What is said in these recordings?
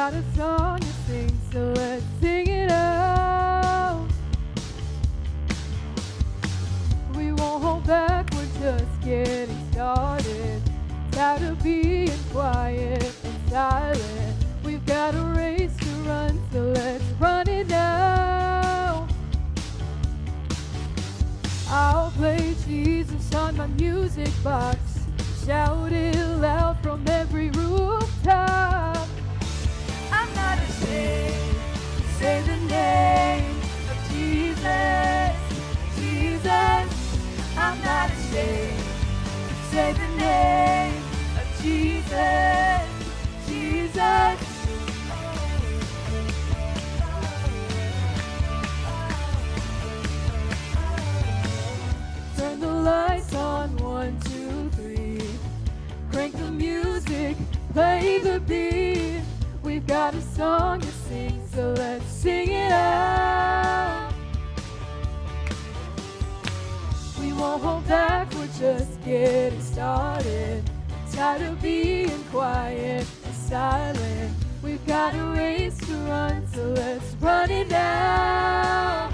got a song to sing, so let's sing it out. We won't hold back, we're just getting started. Tired of being quiet and silent. We've got a race to run, so let's run it now. I'll play Jesus on my music box, shout it loud from every rooftop. I'm not ashamed to say the name of Jesus, Jesus. I'm not ashamed to say the name of Jesus, Jesus. Turn the lights on, 1, 2, 3. Crank the music, play the beat. We've got a song to sing, so let's sing it out. We won't hold back, we're just getting started. Tired of being quiet and silent. We've got a race to run, so let's run it now.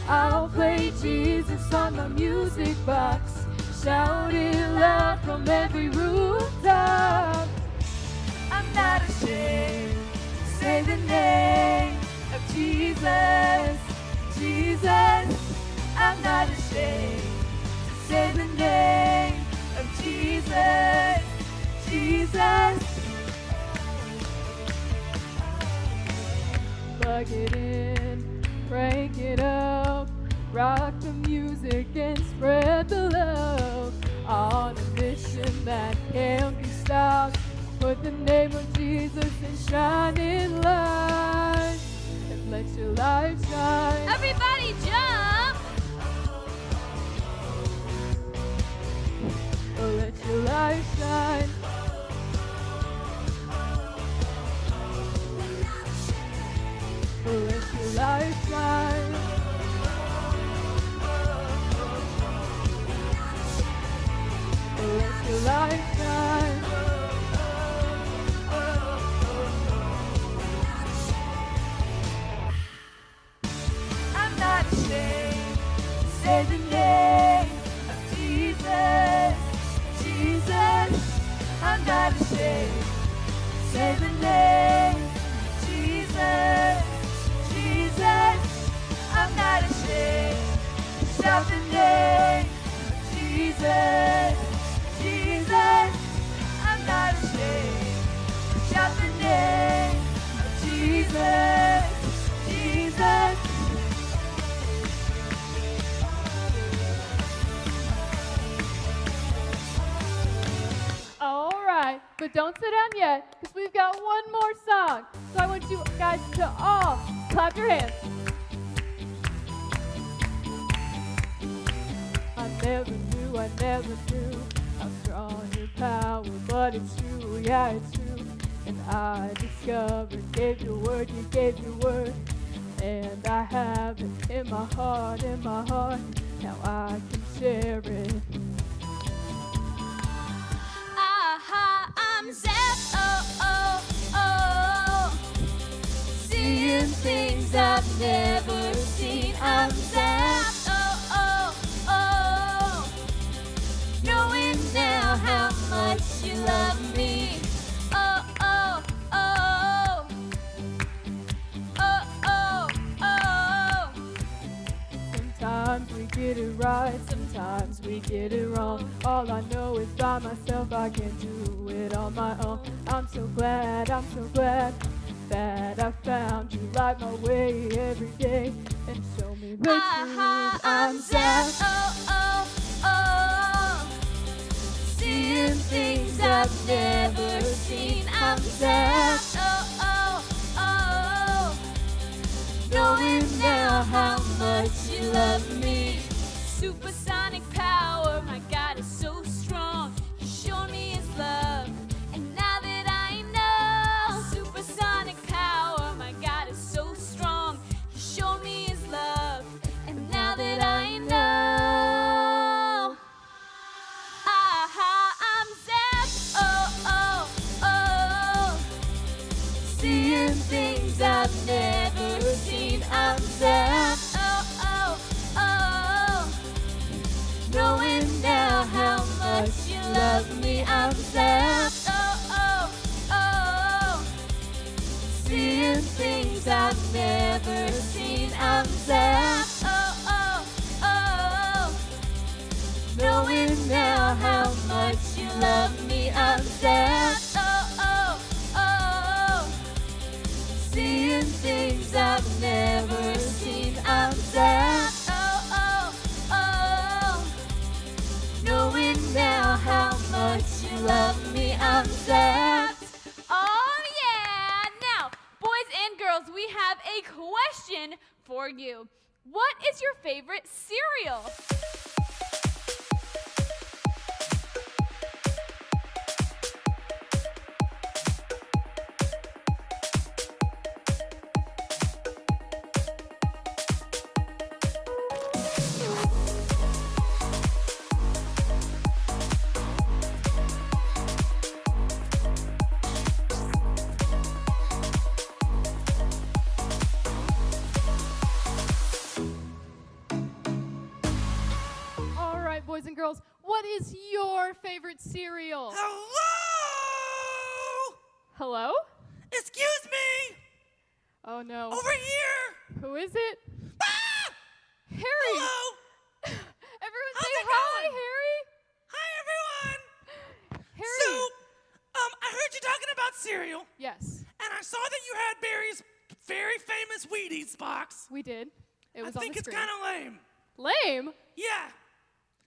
I'll play Jesus on my music box, shout it loud from every rooftop. I'm not ashamed to say the name of Jesus, Jesus. I'm not ashamed to say the name of Jesus, Jesus. Plug it in, crank it up, rock the music and spread the love. On a mission that can't be stopped, put the name of Jesus in shining light, and let your light shine. Everybody jump! Oh, let your light shine. Oh, let your light shine. Oh, let your light shine. I'm not ashamed to say the name of Jesus, Jesus. I'm not ashamed to say the name of Jesus, Jesus. I'm not ashamed to shout the name of Jesus, Jesus. I'm not ashamed to shout the name of Jesus, Jesus. All right, but don't sit down yet, because we've got one more song. So I want you guys to all clap your hands. I never knew how strong your power, but it's true, yeah, it's true. And I discovered, you gave your word, and I have it in my heart, now I can share it. Aha, I'm zapped, oh, oh, oh. Seeing things I've never seen. I'm zapped, oh, oh, oh. Knowing now how much you love me. Oh, oh, oh. Oh, oh, oh. Sometimes we get it right, sometimes we get it wrong. All I know is by myself, I can't do it on my own. I'm so glad that I found you. Light my way every day and show me the truth. I'm zapped, oh, oh, oh. Seeing things I've never seen. I'm zapped, oh, oh, oh. Knowing now how much you love me. Supersonic power, my God is so strong. He's shown me his love, and now that I know, supersonic power, my God is so strong. He's shown me his love, and now that I know, aha, I'm zapped, oh, oh, oh. never seen. I'm zapped. Oh, oh, oh. Knowing now how much you love me. I'm zapped. Oh, oh, oh. Seeing things I've never seen. I'm zapped. Oh, oh, oh. Knowing now how much you love me. I'm zapped. Oh, yeah! Now, boys and girls, we have a question for you. What is your favorite cereal? All right, boys and girls, what is your favorite cereal? Hello? Hello? Excuse me! Oh no. Over here! Who is it? Ah! Harry! Hello? Everyone How's say it hi, going? Harry! Hi, everyone! Harry! So, I heard you talking about cereal, Yes, and I saw that you had Barry's very famous Wheaties box. we did. It I was think on the it's screen. kind of lame. Lame? Yeah.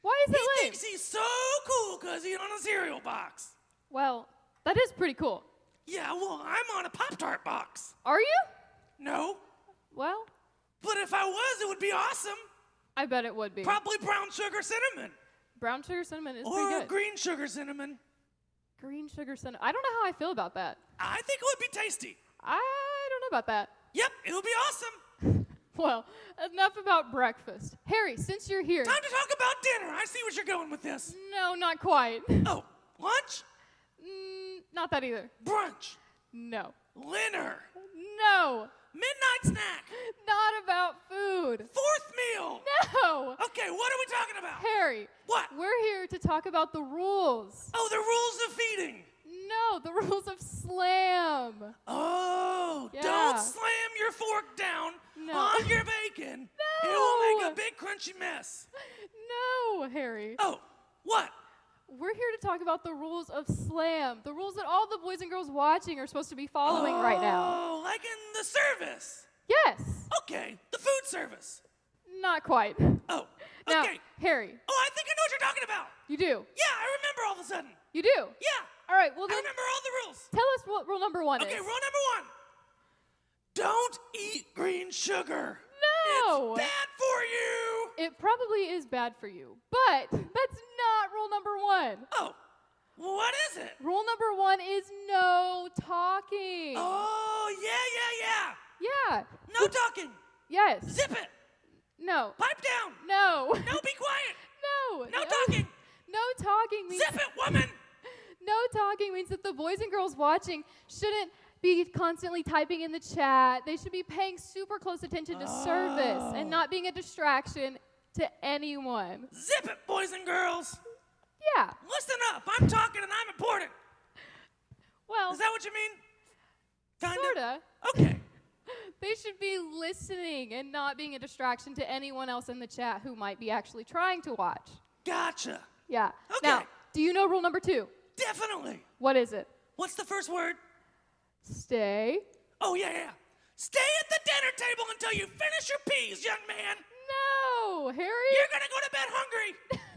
Why is He it lame? thinks he's so cool because he's on a cereal box. Well, that is pretty cool. Yeah, well, I'm on a Pop-Tart box. Are you? No, Well, but if I was, it would be awesome. I bet it would be. Probably brown sugar cinnamon. Brown sugar cinnamon is Or pretty good. green sugar cinnamon. Green sugar cinnamon. I don't know how I feel about that. I think it would be tasty. I don't know about that. Yep, it would be awesome. Well, enough about breakfast. Harry, since you're here. Time to talk about dinner. I see what you're going with this. No, not quite. Oh, lunch? Not that either. Brunch? No. Dinner? No. Midnight snack? Not about food. Fourth meal? No. Okay, what are we talking about? Harry. What? We're here to talk about the rules. Oh, the rules of feeding. No, the rules of slam. Oh, Yeah. don't slam your fork down No. on your bacon. It will make a big crunchy mess. No, Harry. Oh, what? We're here to talk about the rules of slam. The rules that all the boys and girls watching are supposed to be following right now. Oh, like in the service. Yes. Okay, the food service. Not quite. Oh, Now, okay. Harry, Oh, I think I know what you're talking about. you do. Yeah, I remember all of a sudden. You do. Yeah, All right, well I then remember all the rules. tell us what rule number 1 Okay, is. rule number 1. Don't eat green sugar. No. It's bad for you. It probably is bad for you, but that's not rule number 1. Oh, what is it? Rule number 1 is no talking. Oh, yeah. Yeah. No talking. Yes. Zip it. No. Pipe down. No. No, be quiet. No. No talking. No talking means Zip it, woman. no talking means that the boys and girls watching shouldn't be constantly typing in the chat. They should be paying super close attention to service and not being a distraction to anyone. Zip it, boys and girls. Yeah. Listen up. I'm talking and I'm important. Well, Is that what you mean? Kinda? sorta. Okay. They should be listening and not being a distraction to anyone else in the chat who might be actually trying to watch. Gotcha. Yeah. Okay. Now, do you know rule number 2? Definitely. What is it? What's the first word? Stay. Oh, yeah. Stay at the dinner table until you finish your peas, young man. No, Harry. You're gonna go to bed hungry.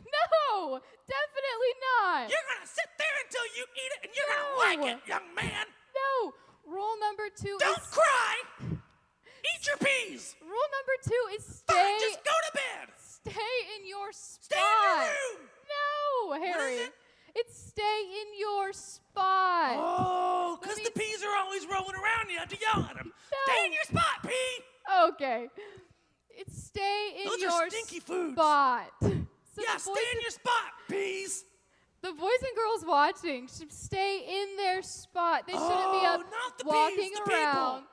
No, definitely not. You're gonna sit there until you eat it and you're No. gonna like it, young man. No. Rule number 2 Don't is cry. Eat your peas. rule number 2 is stay. Fine, just go to bed. Stay in your spot. Stay in your room. No, Harry. is it? It's stay in your spot. Oh, because Let the me- peas are always rolling around. You have to yell at them. No. Stay in your spot, pea. Okay. It's stay in Those your are stinky foods. spot. So Yeah, the stay boys, in your spot, peas. the boys and girls watching should stay in their spot. They shouldn't be Oh, up not the walking peas, the around.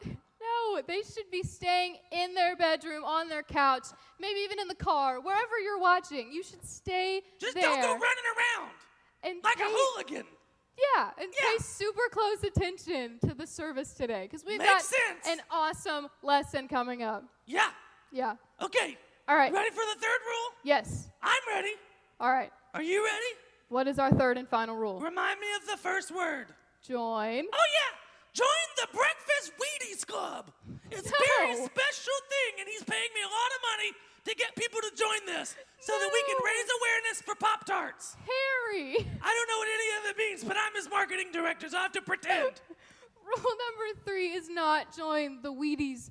No, they should be staying in their bedroom, on their couch, maybe even in the car, wherever you're watching. You should stay Just there don't go running around and like a pay, hooligan. Yeah, and Yeah. pay super close attention to the service today because we've got Makes sense. an awesome lesson coming up. Yeah. Yeah. Okay. All right. Ready for the third rule? Yes. I'm ready. All right. Are you ready? What is our third and final rule? Remind me of the first word. Join. Oh, yeah. Join the Breakfast Wheaties Club. It's a very No. special thing, and he's paying me a lot of money to get people to join this so that we can No. raise awareness for Pop-Tarts. Harry. I don't know what any of it means, but I'm his marketing director, so I have to pretend. Rule number 3 is not join the Wheaties,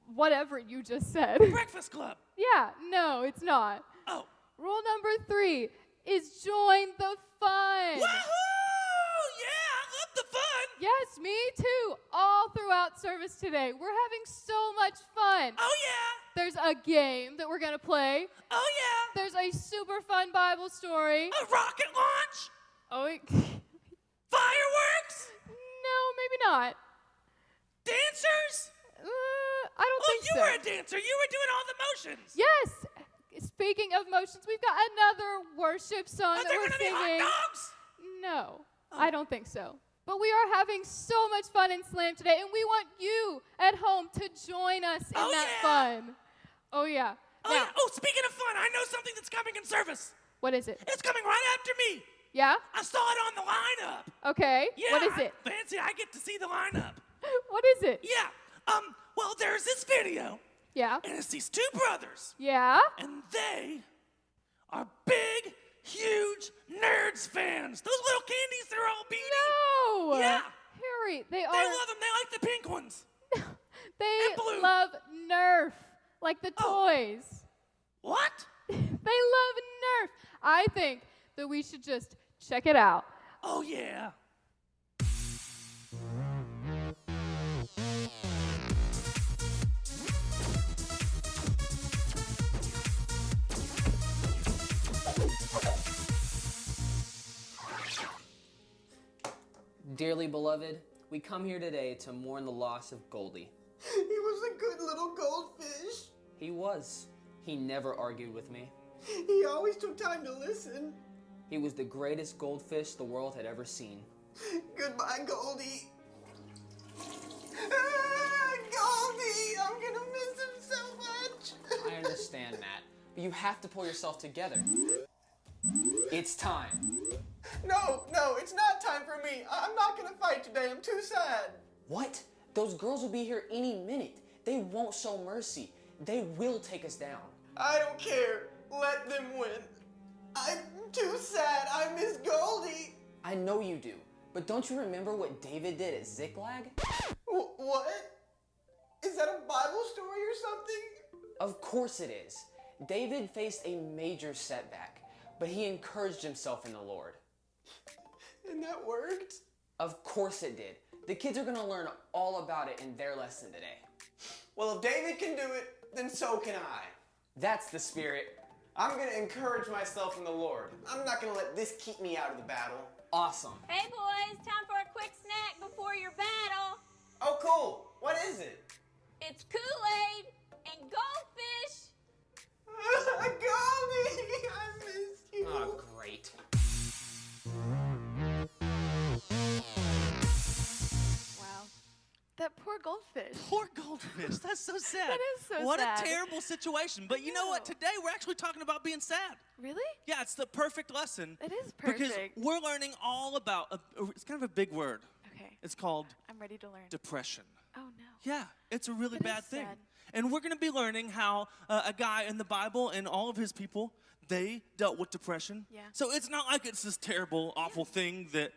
whatever you just said. Breakfast Club. Yeah, no, it's not. Oh. Rule number 3 is join the fun. Woohoo! Yeah, I love the fun. Yes, me too. All throughout service today. We're having so much fun. Oh, yeah. There's a game that we're going to play. Oh, yeah. There's a super fun Bible story. A rocket launch. Oh, wait. Fireworks. No, maybe not. Dancers. I don't Oh, think you so. were a dancer. You were doing all the motions. Yes. Speaking of motions, we've got another worship song Are that there we're going to be singing. hot dogs? No, Oh. I don't think so. But we are having so much fun in Slam today, and we want you at home to join us in Oh, that yeah. fun. Oh, yeah. Oh, Now, yeah. Oh, speaking of fun, I know something that's coming in service. what is it? It's coming right after me. Yeah? I saw it on the lineup. Okay. Yeah. What is it? Fancy, I get to see the lineup. What is it? Yeah. Well, there's this video, Yeah? and it's these two brothers, Yeah? and they are big, huge Nerds fans. Those little candies, they're all beady. No! Yeah. Harry, they They are. love them. They like the pink ones. They and blue. love Nerf, like the Oh. toys. What? They love Nerf. I think that we should just check it out. Oh, yeah. Dearly beloved, we come here today to mourn the loss of Goldie. He was a good little goldfish. He was. He never argued with me. He always took time to listen. He was the greatest goldfish the world had ever seen. Goodbye, Goldie. Ah, Goldie! I'm gonna miss him so much. I understand, Matt, but you have to pull yourself together. It's time. No, it's not time for me. I'm not gonna fight today. I'm too sad. What? Those girls will be here any minute. They won't show mercy. They will take us down. I don't care. Let them win. I'm too sad. I miss Goldie. I know you do, but don't you remember what David did at Ziklag? What? Is that a Bible story or something? Of course it is. David faced a major setback, but he encouraged himself in the Lord. And that worked? Of course it did. The kids are gonna learn all about it in their lesson today. Well, if David can do it, then so can I. That's the spirit. I'm gonna encourage myself in the Lord. I'm not gonna let this keep me out of the battle. Awesome. Hey boys, time for a quick snack before your battle. Oh, cool. What is it? It's Kool-Aid and goldfish. Goldie, I miss you. Oh, great. Wow. That poor goldfish. Poor goldfish. That's so sad. That is so what sad. a terrible situation. But you know what? Today we're actually talking about being sad. Really? Yeah, it's the perfect lesson. It is Because perfect. we're learning all about, it's kind of a big word. Okay. It's called I'm ready to learn. depression. Oh no. Yeah, it's a really That bad is thing. sad. And we're going to be learning how a guy in the Bible and all of his people, they dealt with depression. Yeah. So it's not like it's this terrible, awful thing that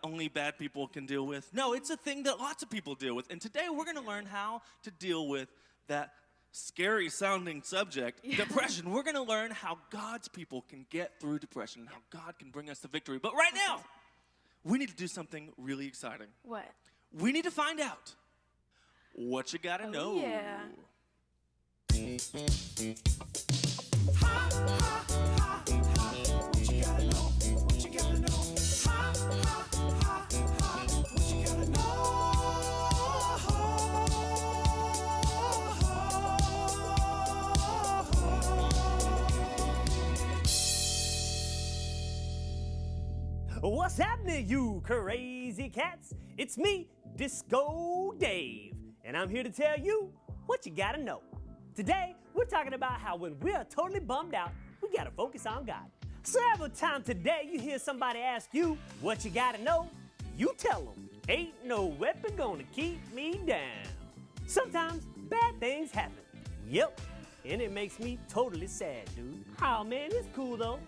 only bad people can deal with. No, it's a thing that lots of people deal with. And today we're going to learn how to deal with that scary sounding subject, depression. We're going to learn how God's people can get through depression, how God can bring us to victory. But right now, we need to do something really exciting. What? We need to find out what you gotta know. Yeah. What's happening, you crazy cats? It's me, Disco Dave, and I'm here to tell you what you gotta know. Today, we're talking about how when we're totally bummed out, we gotta focus on God. So every time today you hear somebody ask you what you gotta know, you tell them, ain't no weapon gonna keep me down. Sometimes bad things happen. Yep, and it makes me totally sad, dude. Oh man, it's cool though.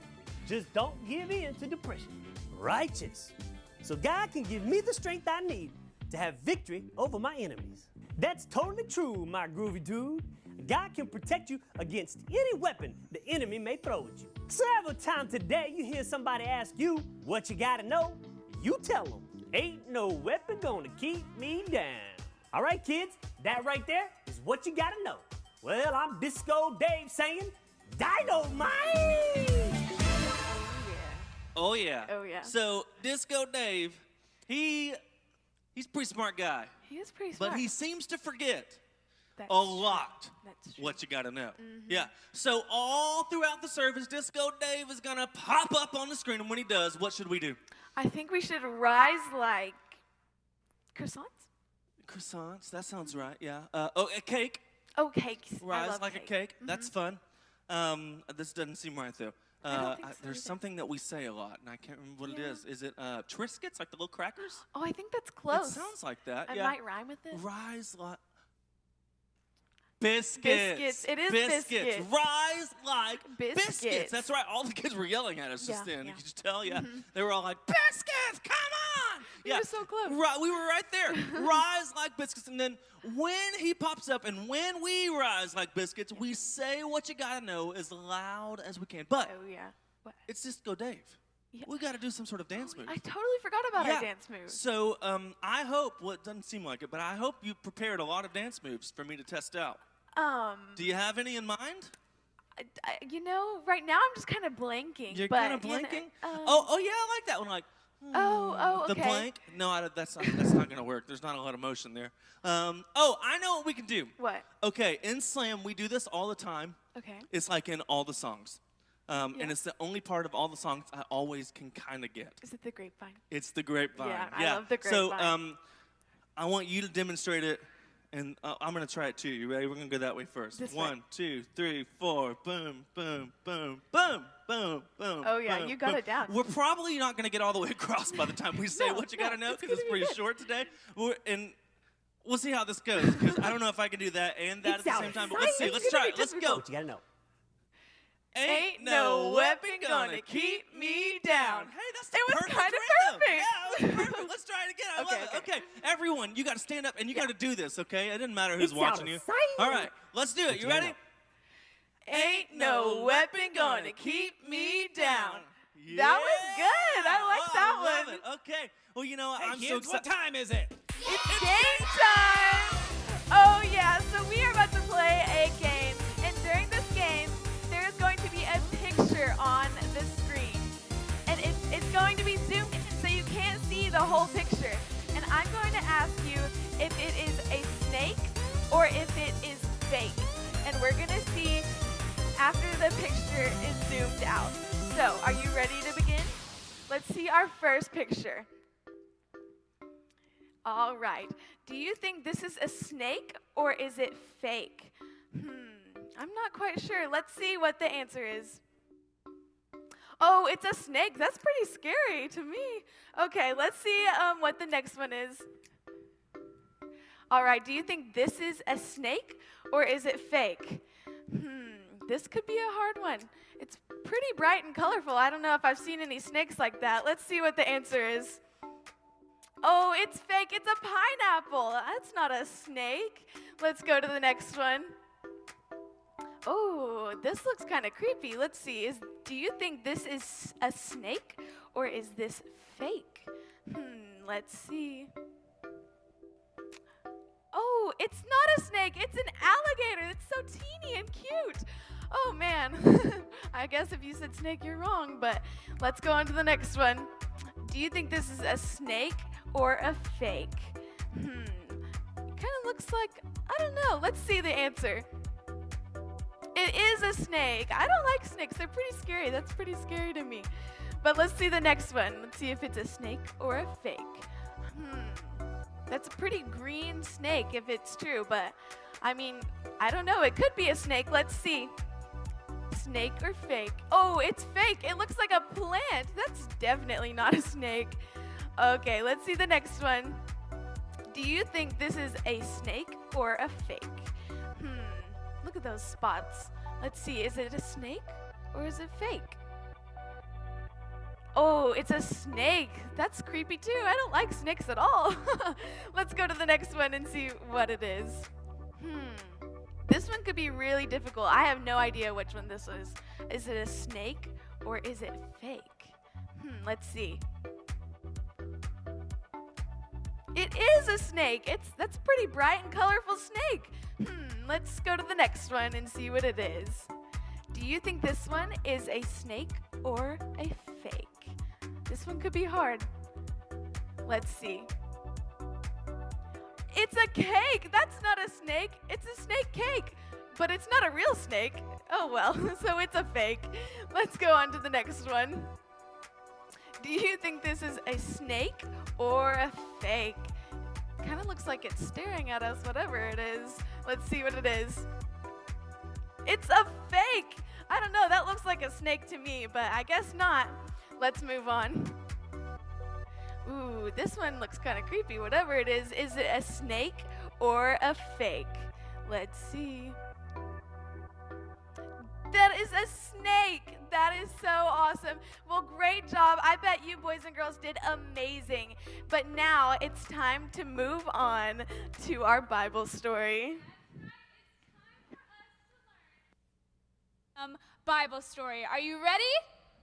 Just don't give in to depression. Righteous. So God can give me the strength I need to have victory over my enemies. That's totally true, my groovy dude. God can protect you against any weapon the enemy may throw at you. So every time today you hear somebody ask you what you gotta know, you tell them, ain't no weapon gonna keep me down. All right, kids, that right there is what you gotta know. Well, I'm Disco Dave saying, Dynamite! Oh yeah. Oh, yeah. So Disco Dave, he's a pretty smart guy, He is pretty smart. but he seems to forget That's a lot That's true. what you gotta know. Yeah. So all throughout the service, Disco Dave is gonna pop up on the screen, and when he does, what should we do? I think we should rise like croissants. Croissants. That sounds right. Yeah. A cake. Oh, cakes. I Rise love like a cake. That's fun. This doesn't seem right though. don't think so There's either. something that we say a lot, and I can't remember what it Yeah. is. Is it Triscuits, like the little crackers? Oh, I think that's close. It sounds like that. I yeah. might rhyme with it. Rise like biscuits. Biscuits. It is biscuits. Rise like Biscuits. That's right. All the kids were yelling at us just Yeah, then. yeah. Could you tell? Yeah. They were all like, biscuits, come on! We were so close. Right, we were right there. Rise like biscuits. And then when he pops up and when we rise like biscuits, we say what you gotta know as loud as we can. But Oh, yeah. What? it's Disco Dave. Yeah. We gotta do some sort of dance move. I totally forgot about our dance moves. So I hope, well, it doesn't seem like it, but I hope you prepared a lot of dance moves for me to test out. Do you have any in mind? You know, right now I'm just kind of blanking. You're but, kind of you know, blanking? um, Oh, yeah, I like that one. Like, Oh, the okay. blank? No, that's not going to work. There's not a lot of motion there. I know what we can do. What? Okay, in Slam, we do this all the time. Okay. It's like in all the songs. Yeah. And it's the only part of all the songs I always can kind of get. Is it the grapevine? It's the grapevine. Yeah, I love the So grapevine. I want you to demonstrate it, and I'm going to try it too. You ready? We're going to go that way first. This way. 1, 2, 3, 4. Boom, boom, boom, boom, boom, boom. Oh, yeah, boom, you got boom. it down. We're probably not going to get all the way across by the time we say No, what you no, got to know, it's because it's gonna be pretty good. short today. And we'll see how this goes, because I don't know if I can do that and that at the sounds same time. But let's see. exciting. Let's It's try gonna it. be Let's go. What you gotta know. Ain't no weapon gonna keep me down. Hey, that's the It was perfect kinda rhythm. perfect. Yeah, it was perfect. Let's try it again. I Okay, love it. okay. Okay, everyone, you got to stand up and you got to do this. Okay, it doesn't matter who's It watching sounds you. exciting. All right, let's do it. You gotta ready? know. Ain't no weapon gonna keep me down. That was good. I like that I love one. it. Okay. Well, you know, I'm so Kids, what excited. time is it? It's game time! Oh yeah, so we are about to play a game, and during this game, there is going to be a picture on the screen, and it's going to be zoomed in so you can't see the whole picture. And I'm going to ask you if it is a snake or if it is fake, and we're gonna see after the picture is zoomed out. So, are you ready to begin? Let's see our first picture. All right. Do you think this is a snake or is it fake? I'm not quite sure. Let's see what the answer is. Oh, it's a snake. That's pretty scary to me. Okay, let's see what the next one is. All right, do you think this is a snake or is it fake? This could be a hard one. It's pretty bright and colorful. I don't know if I've seen any snakes like that. Let's see what the answer is. Oh, it's fake. It's a pineapple. That's not a snake. Let's go to the next one. Oh, this looks kind of creepy. Let's see. Do you think this is a snake or is this fake? Let's see. Oh, it's not a snake. It's an alligator. It's so teeny and cute. Oh, man. I guess if you said snake, you're wrong, but let's go on to the next one. Do you think this is a snake or a fake? Kind of looks like, I don't know. Let's see the answer. It is a snake. I don't like snakes. They're pretty scary. That's pretty scary to me. But let's see the next one. Let's see if it's a snake or a fake. That's a pretty green snake if it's true, but I mean, I don't know. It could be a snake. Let's see. Snake or fake? Oh, it's fake. It looks like a plant. That's definitely not a snake. Okay, let's see the next one. Do you think this is a snake or a fake? Look at those spots. Let's see. Is it a snake or is it fake? Oh, it's a snake. That's creepy too. I don't like snakes at all. Let's go to the next one and see what it is. This one could be really difficult. I have no idea which one this is. Is it a snake or is it fake? Let's see. It is a snake. That's pretty bright and colorful snake. Let's go to the next one and see what it is. Do you think this one is a snake or a fake? This one could be hard. Let's see. It's a cake. That's not a snake. It's a snake cake. But it's not a real snake. Oh well, so it's a fake. Let's go on to the next one. Do you think this is a snake or a fake? Kind of looks like it's staring at us, whatever it is. Let's see what it is. It's a fake. I don't know, that looks like a snake to me, but I guess not. Let's move on. Ooh, this one looks kind of creepy. Whatever it is it a snake or a fake? Let's see. That is a snake. That is so awesome. Well, great job. I bet you boys and girls did amazing. But now it's time to move on to our Bible story. Bible story. Are you ready?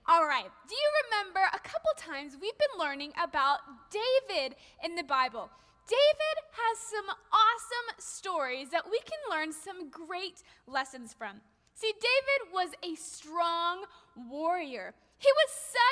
All right. Do you remember a couple times we've been learning about David in the Bible? David has some awesome stories that we can learn some great lessons from. See, David was a strong warrior. He was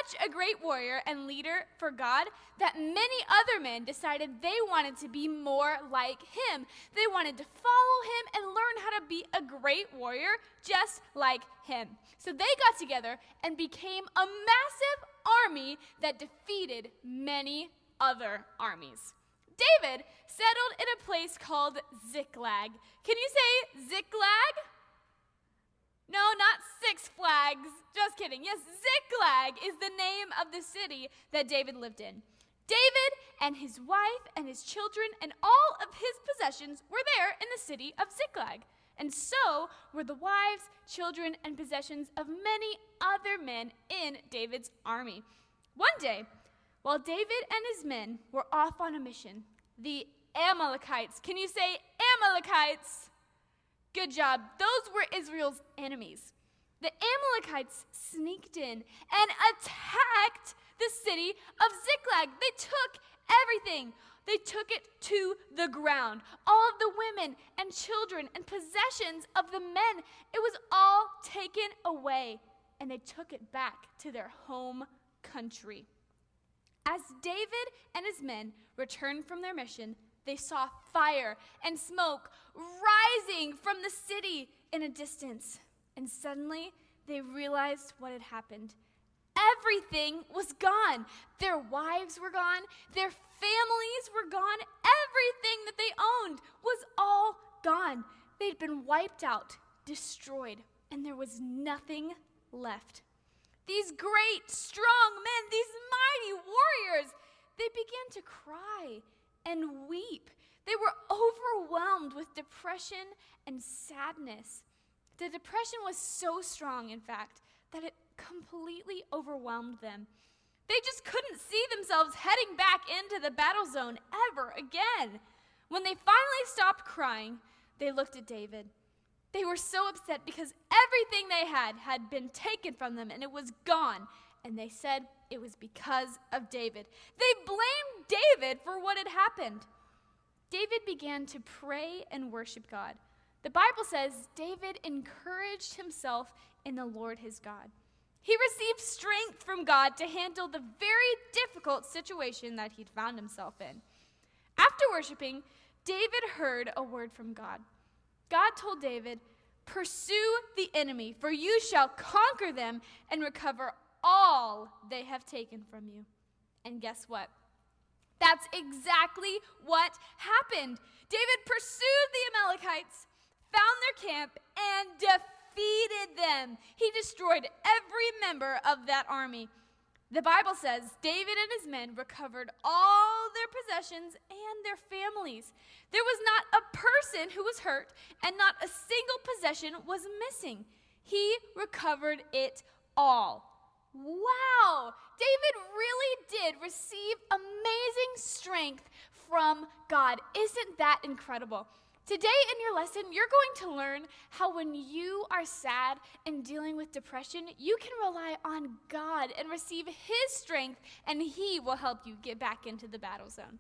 such a great warrior and leader for God that many other men decided they wanted to be more like him. They wanted to follow him and learn how to be a great warrior just like him. So they got together and became a massive army that defeated many other armies. David settled in a place called Ziklag. Can you say Ziklag? No, not Six Flags. Just kidding. Yes, Ziklag is the name of the city that David lived in. David and his wife and his children and all of his possessions were there in the city of Ziklag. And so were the wives, children, and possessions of many other men in David's army. One day, while David and his men were off on a mission, the Amalekites, can you say Amalekites? Good job. Those were Israel's enemies. The Amalekites sneaked in and attacked the city of Ziklag. They took everything. They took it to the ground. All of the women and children and possessions of the men, it was all taken away, and they took it back to their home country. As David and his men returned from their mission, they saw fire and smoke rising from the city in a distance. And suddenly, they realized what had happened. Everything was gone. Their wives were gone. Their families were gone. Everything that they owned was all gone. They'd been wiped out, destroyed, and there was nothing left. These great, strong men, these mighty warriors, they began to cry and weep. They were overwhelmed with depression and sadness. The depression was so strong, in fact, that it completely overwhelmed them. They just couldn't see themselves heading back into the battle zone ever again. When they finally stopped crying, they looked at David. They were so upset because everything they had been taken from them and it was gone. And they said it was because of David. They blamed David for what had happened. David began to pray and worship God. The Bible says David encouraged himself in the Lord his God. He received strength from God to handle the very difficult situation that he'd found himself in. After worshiping, David heard a word from God. God told David, "Pursue the enemy, for you shall conquer them and recover all they have taken from you. And guess what? That's exactly what happened. David pursued the Amalekites, found their camp, and defeated them. He destroyed every member of that army. The Bible says David and his men recovered all their possessions and their families. There was not a person who was hurt, and not a single possession was missing. He recovered it all. Wow! David really did receive amazing strength from God. Isn't that incredible? Today in your lesson, you're going to learn how when you are sad and dealing with depression, you can rely on God and receive His strength, and He will help you get back into the battle zone.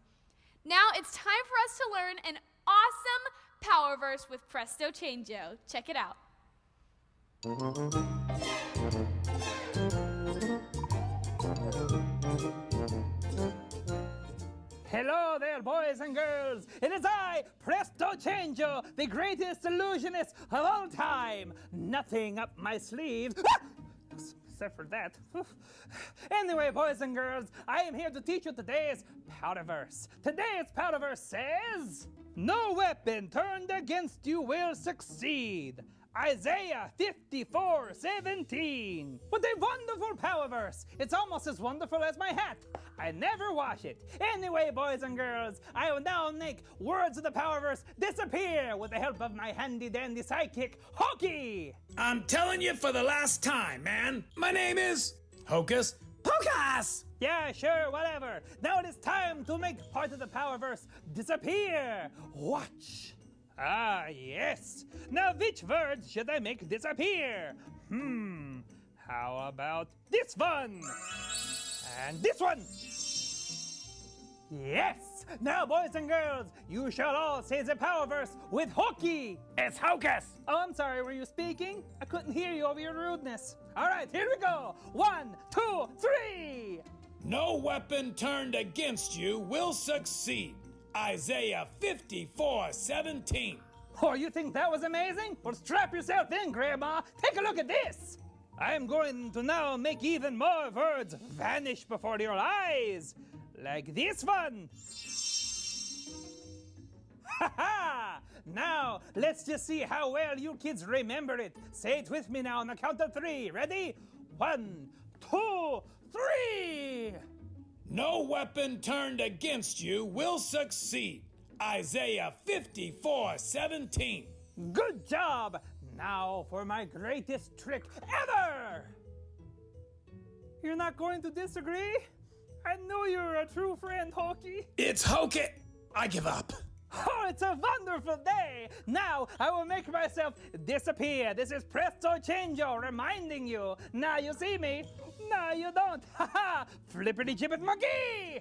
Now it's time for us to learn an awesome power verse with Presto Changeo. Check it out. Hello there, boys and girls. It is I, Presto Changeo, the greatest illusionist of all time. Nothing up my sleeves. Except for that. Anyway, boys and girls, I am here to teach you today's powder verse. Today's powder verse says, "No weapon turned against you will succeed." Isaiah 54:17. What a wonderful power verse. It's almost as wonderful as my hat. I never wash it. Anyway, boys and girls, I will now make words of the power verse disappear with the help of my handy dandy sidekick, Hokey. I'm telling you for the last time, man. My name is Hocus Pocus. Yeah, sure, whatever. Now it is time to make part of the power verse disappear. Watch. Ah, yes. Now which words should I make disappear? How about this one? And this one? Yes! Now, boys and girls, you shall all say the power verse with Hokey. It's Hocus. Oh, I'm sorry, were you speaking? I couldn't hear you over your rudeness. All right, here we go. 1, 2, 3. No weapon turned against you will succeed. Isaiah 54:17. Oh, you think that was amazing? Well, strap yourself in, Grandma. Take a look at this. I'm going to now make even more words vanish before your eyes. Like this one. Ha ha! Now, let's just see how well you kids remember it. Say it with me now on the count of 3. Ready? 1, 2, 3. No weapon turned against you will succeed. Isaiah 54:17. Good job! Now for my greatest trick ever! You're not going to disagree? I know you're a true friend, Hokey. It's Hokey. I give up. Oh, it's a wonderful day! Now I will make myself disappear. This is Presto Changeo reminding you. Now you see me. Now you don't. Ha ha! Flippity jibbit monkey!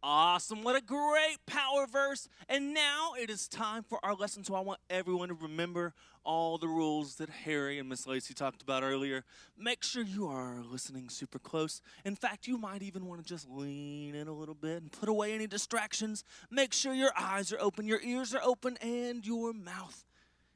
Awesome, what a great power verse. And now it is time for our lesson, so I want everyone to remember all the rules that Harry and Miss Lacey talked about earlier. Make sure you are listening super close. In fact, you might even want to just lean in a little bit and put away any distractions. Make sure your eyes are open, your ears are open, and your mouth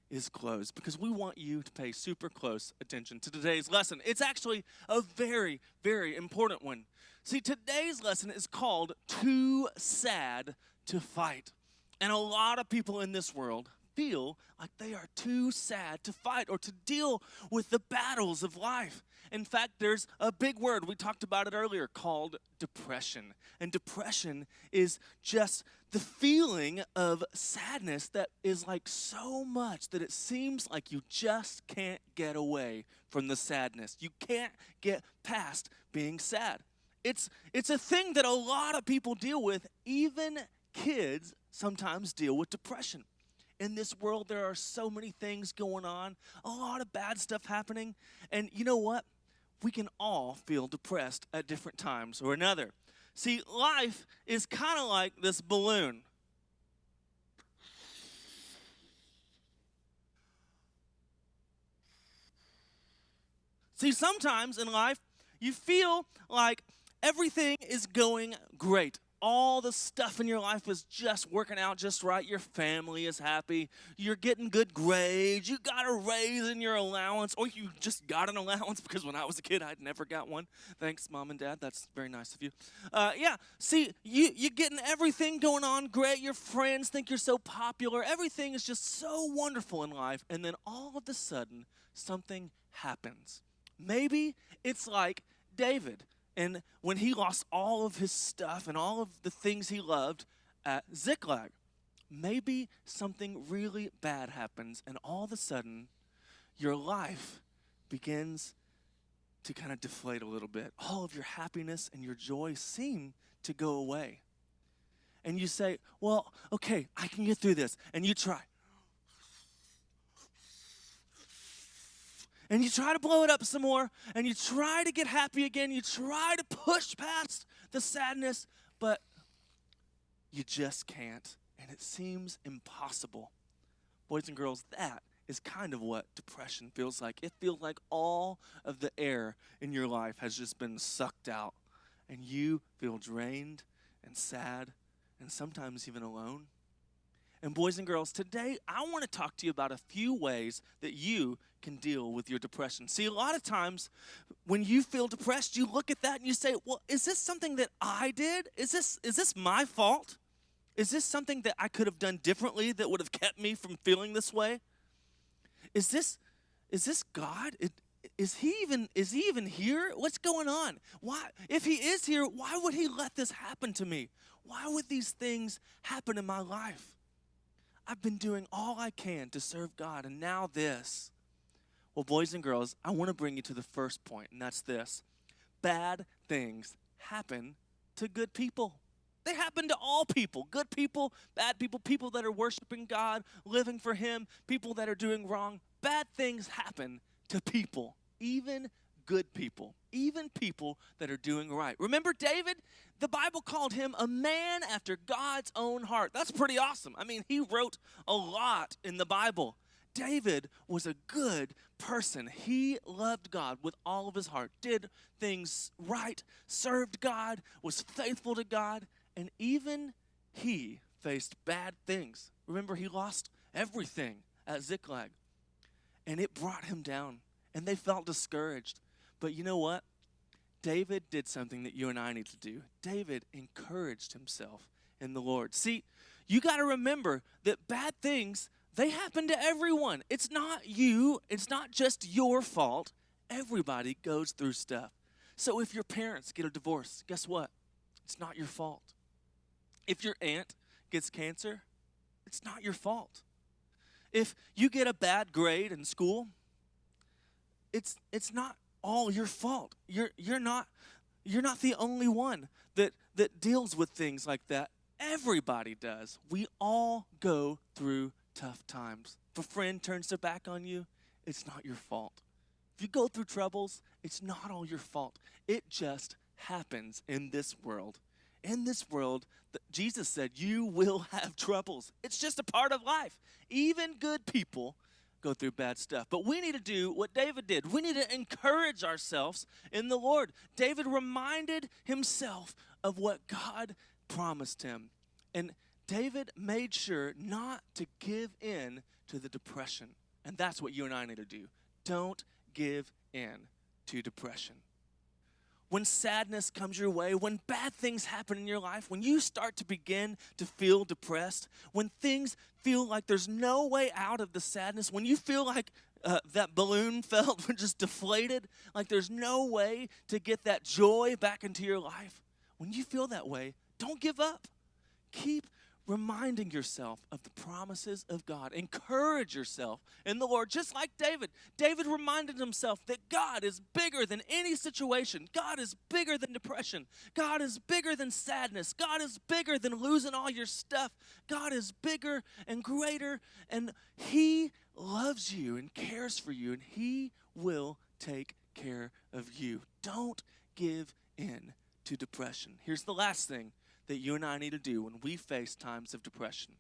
is closed, because we want you to pay super close attention to today's lesson. It's actually a very, very important one. See, today's lesson is called Too Sad to Fight. And a lot of people in this world feel like they are too sad to fight or to deal with the battles of life. In fact, there's a big word, we talked about it earlier, called depression. And depression is just the feeling of sadness that is like so much that it seems like you just can't get away from the sadness. You can't get past being sad. It's a thing that a lot of people deal with. Even kids sometimes deal with depression. In this world, there are so many things going on, a lot of bad stuff happening. And you know what? We can all feel depressed at different times or another. See, life is kind of like this balloon. See, sometimes in life, you feel like everything is going great all the stuff in your life is just working out just right. Your family is happy. You're getting good grades. You got a raise in your allowance, or you just got an allowance, because when I was a kid, I'd never got one. Thanks, Mom and Dad. That's very nice of you. See, you're getting everything going on great. Your friends think you're so popular. Everything is just so wonderful in life. And then all of a sudden, something happens. Maybe it's like David, and when he lost all of his stuff and all of the things he loved at Ziklag. Maybe something really bad happens, and all of a sudden, your life begins to kind of deflate a little bit. All of your happiness and your joy seem to go away. And you say, well, okay, I can get through this. And you try. And you try to blow it up some more, and you try to get happy again. You try to push past the sadness, but you just can't, and it seems impossible. Boys and girls, that is kind of what depression feels like. It feels like all of the air in your life has just been sucked out, and you feel drained and sad and sometimes even alone. And boys and girls, today I want to talk to you about a few ways that you can deal with your depression. See, a lot of times when you feel depressed, you look at that and you say, well, is this something that I did? Is this my fault? Is this something that I could have done differently that would have kept me from feeling this way? Is this God? Is he even here? What's going on? Why, if he is here, why would he let this happen to me? Why would these things happen in my life? I've been doing all I can to serve God, and now this. Well, boys and girls, I want to bring you to the first point, and that's this. Bad things happen to good people. They happen to all people. Good people, bad people, people that are worshiping God, living for him, people that are doing wrong. Bad things happen to people, even good people, even people that are doing right. Remember David? The Bible called him a man after God's own heart. That's pretty awesome. I mean, he wrote a lot in the Bible. David was a good person. He loved God with all of his heart, did things right, served God, was faithful to God, and even he faced bad things. Remember, he lost everything at Ziklag, and it brought him down, and they felt discouraged. But you know what? David did something that you and I need to do. David encouraged himself in the Lord. See, you got to remember that bad things, they happen to everyone. It's not you. It's not just your fault. Everybody goes through stuff. So if your parents get a divorce, guess what? It's not your fault. If your aunt gets cancer, it's not your fault. If you get a bad grade in school, it's not all your fault. You're not the only one that deals with things like that. Everybody does. We all go through tough times. If a friend turns their back on you, it's not your fault. If you go through troubles, it's not all your fault. It just happens in this world. In this world, Jesus said, you will have troubles. It's just a part of life. Even good people go through bad stuff. But we need to do what David did. We need to encourage ourselves in the Lord. David reminded himself of what God promised him. And David made sure not to give in to the depression. And that's what you and I need to do. Don't give in to depression. When sadness comes your way, when bad things happen in your life, when you start to begin to feel depressed, when things feel like there's no way out of the sadness, when you feel like that balloon felt just deflated, like there's no way to get that joy back into your life, when you feel that way, don't give up. Keep reminding yourself of the promises of God. Encourage yourself in the Lord, just like David. David reminded himself that God is bigger than any situation. God is bigger than depression. God is bigger than sadness. God is bigger than losing all your stuff. God is bigger and greater, and he loves you and cares for you, and he will take care of you. Don't give in to depression. Here's the last thing that you and I need to do when we face times of depression.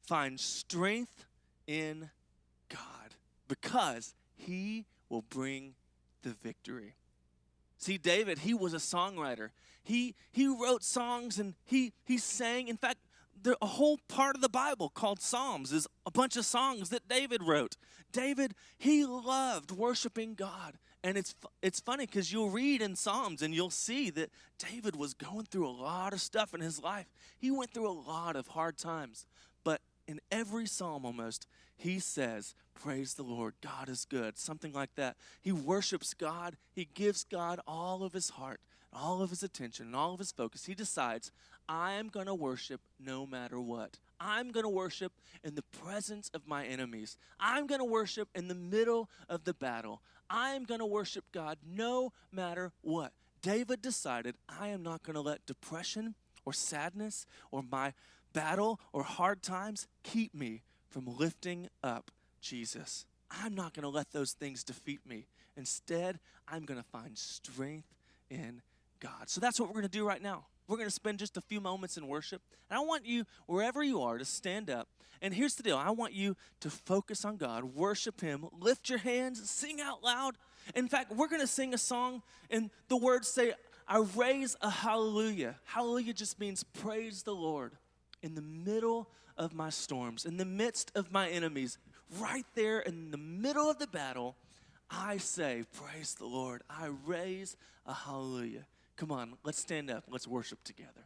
Find strength in God, because he will bring the victory. See, David, he was a songwriter. He wrote songs and he sang. In fact, a whole part of the Bible called Psalms is a bunch of songs that David wrote. David, he loved worshiping God. And it's funny because you'll read in Psalms and you'll see that David was going through a lot of stuff in his life. He went through a lot of hard times. But in every psalm almost, he says, praise the Lord, God is good, something like that. He worships God. He gives God all of his heart, all of his attention, and all of his focus. He decides, I am going to worship no matter what. I'm going to worship in the presence of my enemies. I'm going to worship in the middle of the battle. I'm going to worship God no matter what. David decided, I am not going to let depression or sadness or my battle or hard times keep me from lifting up Jesus. I'm not going to let those things defeat me. Instead, I'm going to find strength in God. So that's what we're going to do right now. We're going to spend just a few moments in worship. And I want you, wherever you are, to stand up. And here's the deal. I want you to focus on God, worship him, lift your hands, sing out loud. In fact, we're going to sing a song, and the words say, I raise a hallelujah. Hallelujah just means praise the Lord. In the middle of my storms, in the midst of my enemies, right there in the middle of the battle, I say, praise the Lord. I raise a hallelujah. Come on, let's stand up. Let's worship together.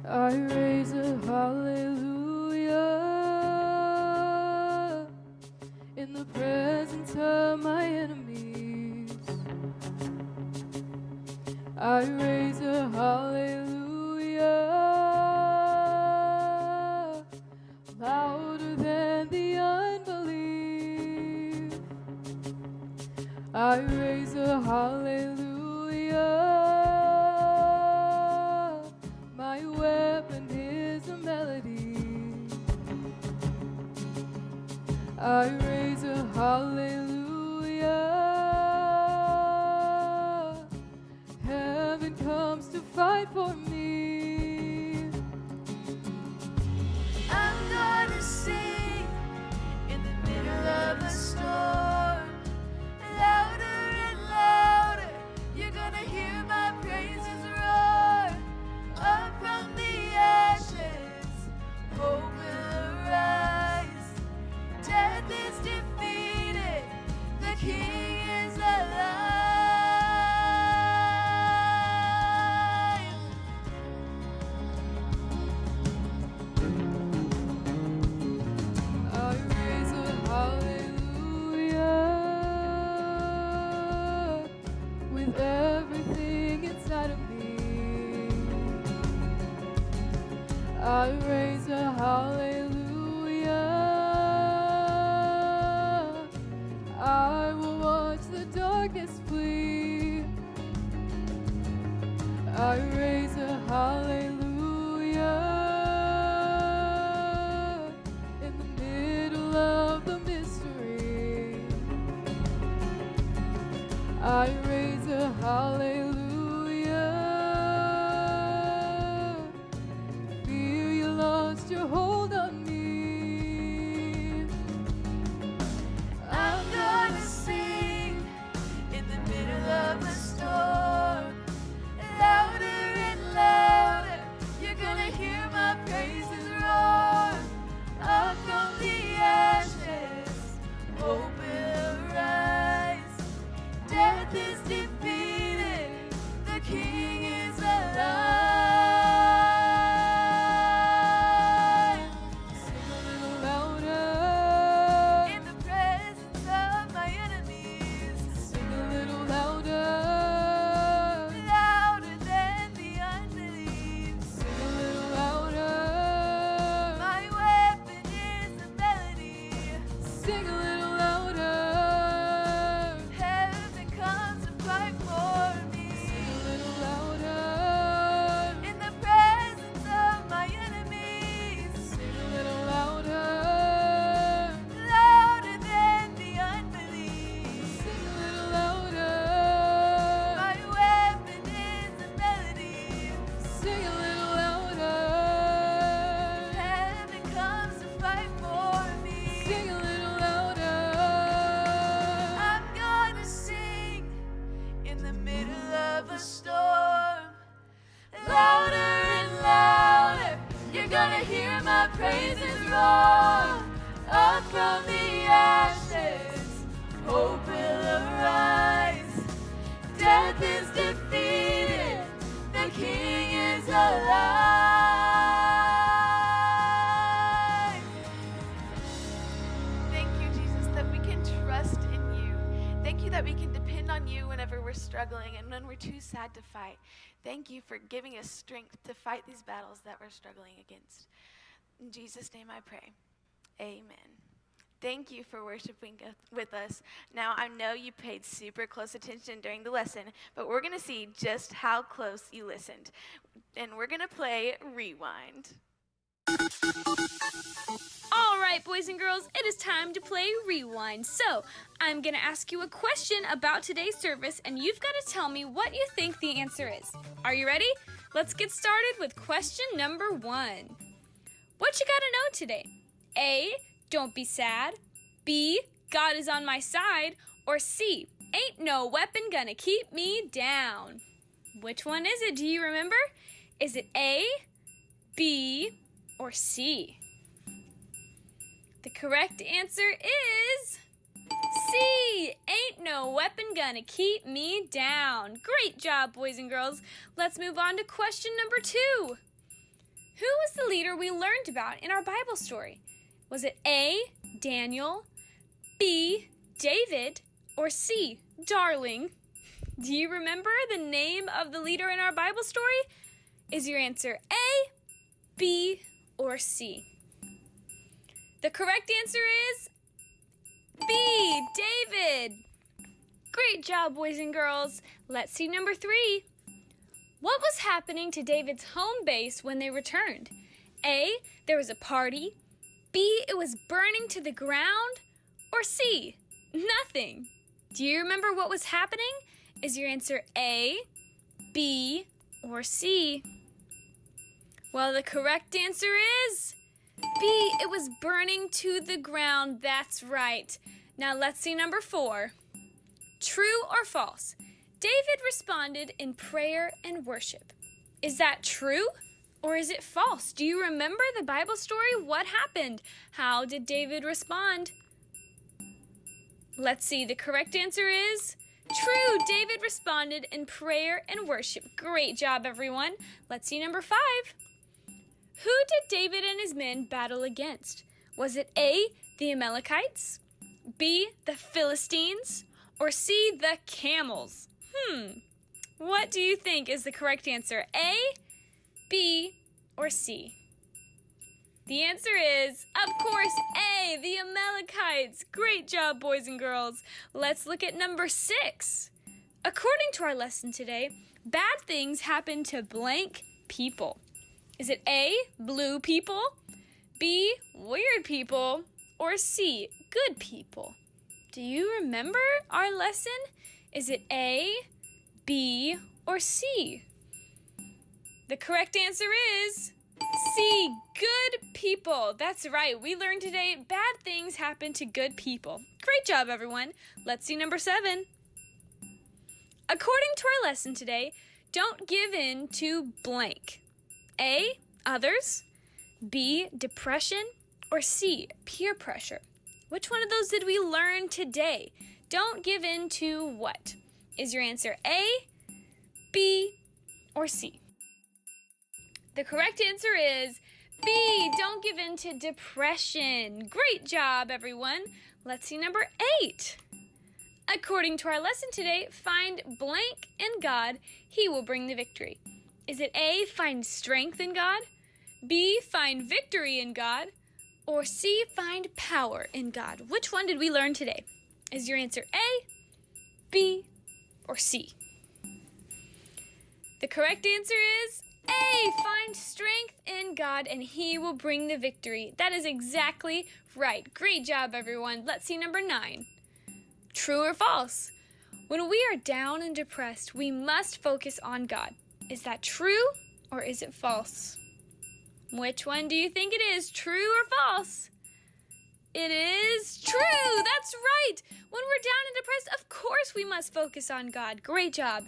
I raise a hallelujah in the presence of my enemies. I raise a hallelujah louder than the unbelief. I raise a hallelujah. My weapon is a melody. I raise a hallelujah. Heaven comes to fight for me. I'm gonna sing in the middle of a storm. Louder and louder, you're gonna hear my praises roar. Up from the ashes, hope will arise. Death is defeated, the King is alive. I raise a hallelujah with everything inside of me. I raise a hallelujah. I will watch the darkness flee. I raise a hallelujah in the middle of the mystery. I raise a hallelujah. Fear you lost your hold on me. I'm gonna sing in the middle of the storm. Louder and louder, you're gonna hear my praises roar. Up from the ashes, hope will rise. Death is defeated, the King is alive. gonna hear my praises roar up from the ashes. Hope will arise. Death is defeated. The King is alive. Thank you, Jesus, that we can trust in you. Thank you that we can depend on you whenever we're struggling and when we're too sad to fight. Thank you for giving us strength to fight these battles that we're struggling against. In Jesus' name I pray. Amen. Thank you for worshiping with us. Now, I know you paid super close attention during the lesson, but we're going to see just how close you listened. And we're going to play Rewind. All right, boys and girls, it is time to play Rewind. So, I'm going to ask you a question about today's service, and you've got to tell me what you think the answer is. Are you ready? Let's get started with question number 1. What you got to know today? A, don't be sad. B, God is on my side. Or C, ain't no weapon gonna keep me down. Which one is it? Do you remember? Is it A, B, or C? The correct answer is C, ain't no weapon gonna keep me down. Great job, boys and girls. Let's move on to question number 2. Who was the leader we learned about in our Bible story? Was it A, Daniel, B, David, or C, Darling? Do you remember the name of the leader in our Bible story? Is your answer A, B, or C? The correct answer is B, David. Great job, boys and girls. Let's see number 3. What was happening to David's home base when they returned? A, there was a party. B, it was burning to the ground. Or C, nothing. Do you remember what was happening? Is your answer A, B, or C? Well, the correct answer is B, it was burning to the ground. That's right. Now let's see number 4. True or false? David responded in prayer and worship. Is that true or is it false? Do you remember the Bible story? What happened? How did David respond? Let's see. The correct answer is true. David responded in prayer and worship. Great job, everyone. Let's see number 5. Who did David and his men battle against? Was it A, the Amalekites, B, the Philistines, or C, the camels? What do you think is the correct answer? A, B, or C? The answer is, of course, A, the Amalekites. Great job, boys and girls. Let's look at number 6. According to our lesson today, bad things happen to blank people. Is it A, blue people, B, weird people, or C, good people? Do you remember our lesson? Is it A, B, or C? The correct answer is C, good people. That's right. We learned today bad things happen to good people. Great job, everyone. Let's see number 7. According to our lesson today, don't give in to blank. A, others, B, depression, or C, peer pressure. Which one of those did we learn today? Don't give in to what? Is your answer A, B, or C? The correct answer is B, don't give in to depression. Great job, everyone. Let's see number 8. According to our lesson today, find blank in God, He will bring the victory. Is it A, find strength in God, B, find victory in God, or C, find power in God? Which one did we learn today? Is your answer A, B, or C? The correct answer is A, find strength in God and He will bring the victory. That is exactly right. Great job, everyone. Let's see number 9. True or false? When we are down and depressed, we must focus on God. Is that true or is it false? Which one do you think it is, true or false? It is true. That's right. When we're down and depressed, of course we must focus on God. Great job.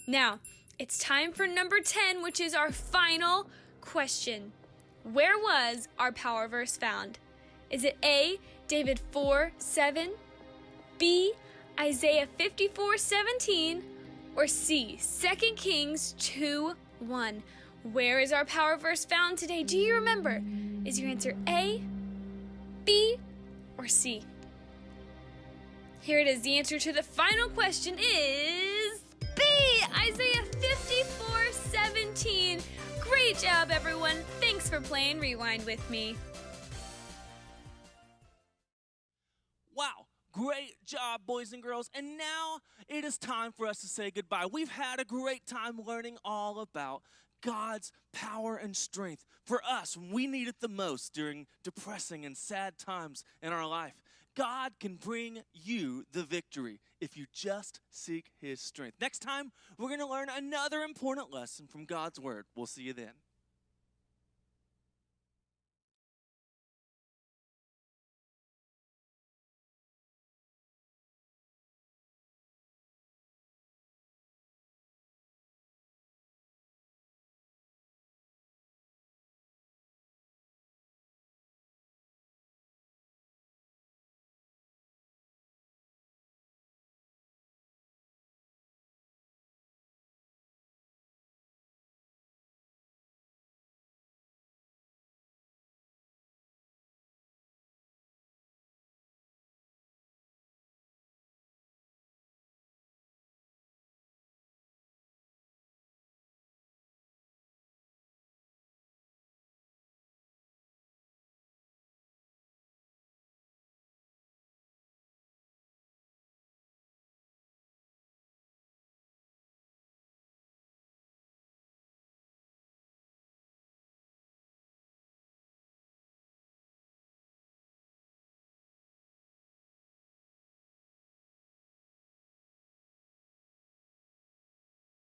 Now, it's time for number 10, which is our final question. Where was our power verse found? Is it A, David 4:7, B, Isaiah 54:17, or C, 2 Kings 2:1? Where is our power verse found today? Do you remember? Is your answer A, B, or C? Here it is. The answer to the final question is B, Isaiah 54:17. Great job, everyone. Thanks for playing Rewind with me. Wow, great job, boys and girls. And now it is time for us to say goodbye. We've had a great time learning all about God's power and strength for us when we need it the most during depressing and sad times in our life. God can bring you the victory if you just seek his strength. Next time, we're going to learn another important lesson from God's word. We'll see you then.